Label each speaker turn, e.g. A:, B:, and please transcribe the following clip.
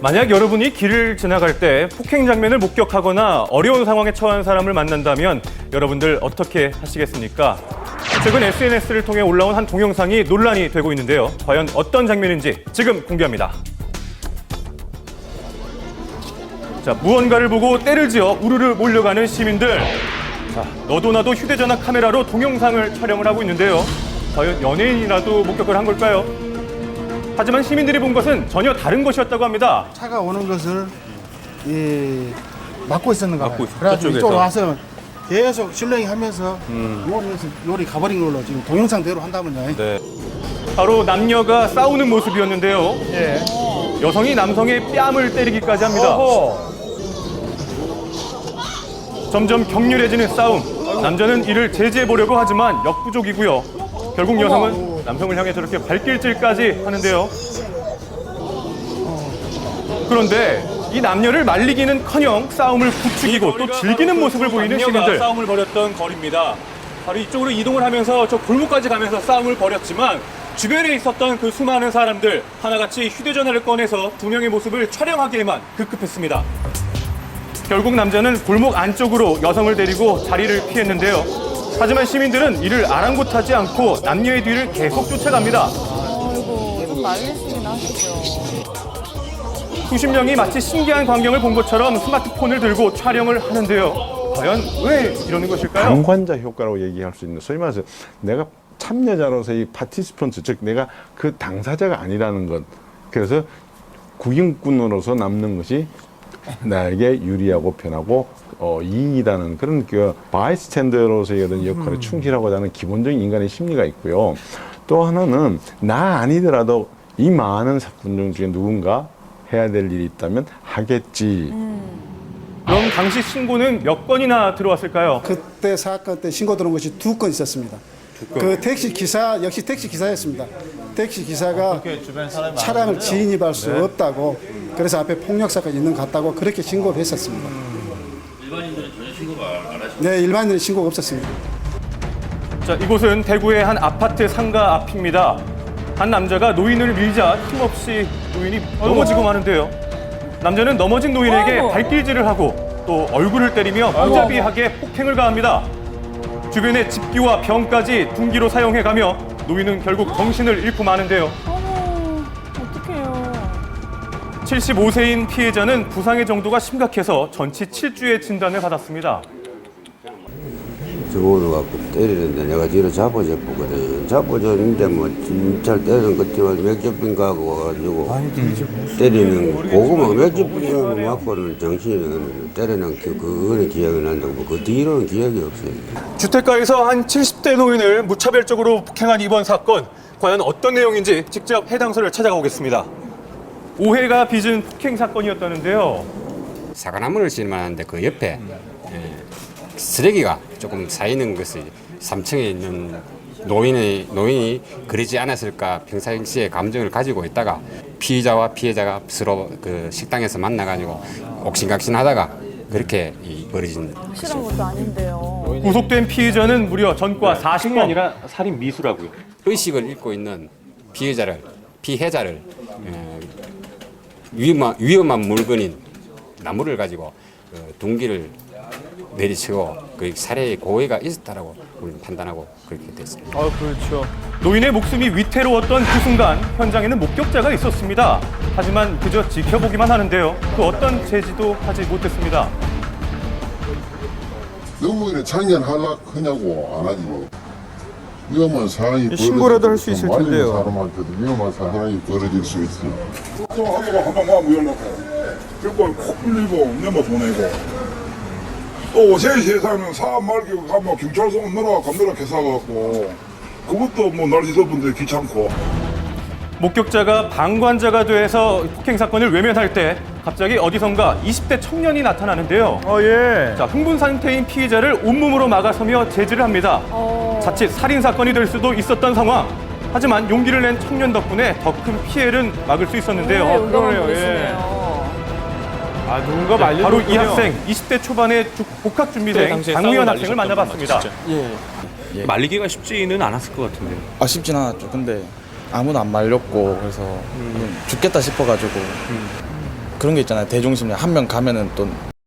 A: 만약 여러분이 길을 지나갈 때 폭행 장면을 목격하거나 어려운 상황에 처한 사람을 만난다면 여러분들 어떻게 하시겠습니까? 최근 SNS를 통해 올라온 한 동영상이 논란이 되고 있는데요. 과연 어떤 장면인지 지금 공개합니다. 자, 무언가를 보고 때를 지어 우르르 몰려가는 시민들. 자, 너도 나도 휴대전화 카메라로 동영상을 촬영을 하고 있는데요. 과연 연예인이라도 목격을 한 걸까요? 하지만 시민들이 본 것은 전혀 다른 것이었다고 합니다.
B: 차가 오는 것을 막고 있었는가 봐요. 그래서
A: 저쪽에서.
B: 이쪽으로 와서 계속 실랭이 하면서 요리 가버린 걸로 지금 동영상대로 한다면요.
A: 네. 바로 남녀가 싸우는 모습이었는데요.
B: 예.
A: 여성이 남성의 뺨을 때리기까지 합니다. 점점 격렬해지는 싸움. 남자는 이를 제지해보려고 하지만 역부족이고요. 결국 여성은 남성을 향해 저렇게 발길질까지 하는데요. 그런데 이 남녀를 말리기는커녕 싸움을 부추기고 또 즐기는 모습을 보이는 시민들. 싸움을 벌였던 거리입니다. 바로 이쪽으로 이동을 하면서 저 골목까지 가면서 싸움을 벌였지만 주변에 있었던 그 수많은 사람들 하나같이 휴대전화를 꺼내서 두 명의 모습을 촬영하기에만 급급했습니다. 결국 남자는 골목 안쪽으로 여성을 데리고 자리를 피했는데요. 하지만 시민들은 이를 아랑곳하지 않고 남녀의 뒤를 계속 쫓아갑니다.
C: 아이고, 좀 말리시긴 하시죠.
A: 수십 명이 마치 신기한 광경을 본 것처럼 스마트폰을 들고 촬영을 하는데요. 과연 왜 이러는 것일까요?
D: 방관자 효과라고 얘기할 수 있는, 소위 말해서 내가 참여자로서 이 파티시펀트, 즉 내가 그 당사자가 아니라는 것. 그래서 구경꾼으로서 남는 것이 나에게 유리하고 편하고 이익이라는 그런 그 바이스탠더로서의 어떤 역할에 충실하고자 하는 기본적인 인간의 심리가 있고요. 또 하나는 나 아니더라도 이 많은 분들 중에 누군가 해야 될 일이 있다면 하겠지.
A: 그럼 당시 신고는 몇 건이나 들어왔을까요?
E: 그때 사건 때 신고 들어온 것이 2건 있었습니다. 그 택시 기사 역시 택시 기사였습니다. 택시 기사가 차량을 진입할 수 없다고, 그래서 앞에 폭력 사건이 있는 것 같다고 그렇게 신고를 했었습니다. 일반인들은 전혀 신고가 안 하셨나요? 네, 일반인들은 신고가 없었습니다.
A: 자, 이곳은 대구의 한 아파트 상가 앞입니다. 한 남자가 노인을 밀자 힘없이 노인이 넘어지고 마는데요. 남자는 넘어진 노인에게 발길질을 하고 또 얼굴을 때리며 무자비하게 폭행을 가합니다. 주변의 집기와 병까지 둔기로 사용해가며 노인은 결국 정신을 잃고 마는데요.
C: 어머, 어떡해요.
A: 75세인 피해자는 부상의 정도가 심각해서 전치 7주의 진단을 받았습니다.
F: 저거를 갖고 때리는데 내가 뒤로 잡아줬거든. 잡아줬는데 뭐 진짜 때리는 것 때문에 맥주병 가고 와가지고 때리는 고구마 맥주병 맞고는 정신이 때리는 그거는 기억이 난다고 그 뒤로는 기억이 없어요.
A: 주택가에서 한 70대 노인을 무차별적으로 폭행한 이번 사건, 과연 어떤 내용인지 직접 해당서를 찾아가 보겠습니다. 오해가 빚은 폭행 사건이었다는데요.
G: 사과나무를 심었는데 그 옆에 쓰레기가 조금 쌓이는 것을 3층에 있는 노인이 그러지 않았을까 평상시에 감정을 가지고 있다가 피의자와 피해자가 서로 그 식당에서 만나가지고 옥신각신하다가 그렇게 벌어진
C: 확실한 것도 아닌데요.
A: 구속된 피해자는 무려 전과 40건. 아니라 살인 미수라고요.
G: 의식을 잃고 있는 피해자를 위험한 물건인 나무를 가지고 둥기를 내리치고 그 살해의 고의가 있었다라고 우리는 판단하고 그렇게 됐습니다.
A: 그렇죠. 노인의 목숨이 위태로웠던 그 순간 현장에는 목격자가 있었습니다. 하지만 그저 지켜보기만 하는데요. 그 어떤 제지도 하지 못했습니다.
H: 너무 이래 참견하려고 하냐고 안 하지. 위험한 상황이
B: 신고라도 할 수 있을 텐데요.
H: 사람한테도 위험한 상황이 벌어질 수 있어.
I: 한번 가면 위험하고 그리고 콕 흘리고 넘어 보내고 또 세상은 사람 말기고 가면 경찰서 오느라 감느라 개사갖고 그것도 뭐 날씨서 분들 귀찮고.
A: 목격자가 방관자가 돼서 폭행 사건을 외면할 때 갑자기 어디선가 20대 청년이 나타나는데요. 자, 흥분 상태인 피해자를 온몸으로 막아서며 제지를 합니다. 자칫 살인 사건이 될 수도 있었던 상황. 하지만 용기를 낸 청년 덕분에 더 큰 피해를 막을 수 있었는데요.
C: 그러네요.
A: 누군가 바로 이 학생, 20대 초반의 복학 준비생 강우현 학생을 만나봤습니다.
J: 말리기가 쉽지는 않았을 것 같은데.
K: 쉽진 않았죠. 근데 아무도 안 말렸고 그래서 죽겠다 싶어가지고 그런 게 있잖아요. 대중심리 한 명 가면은 또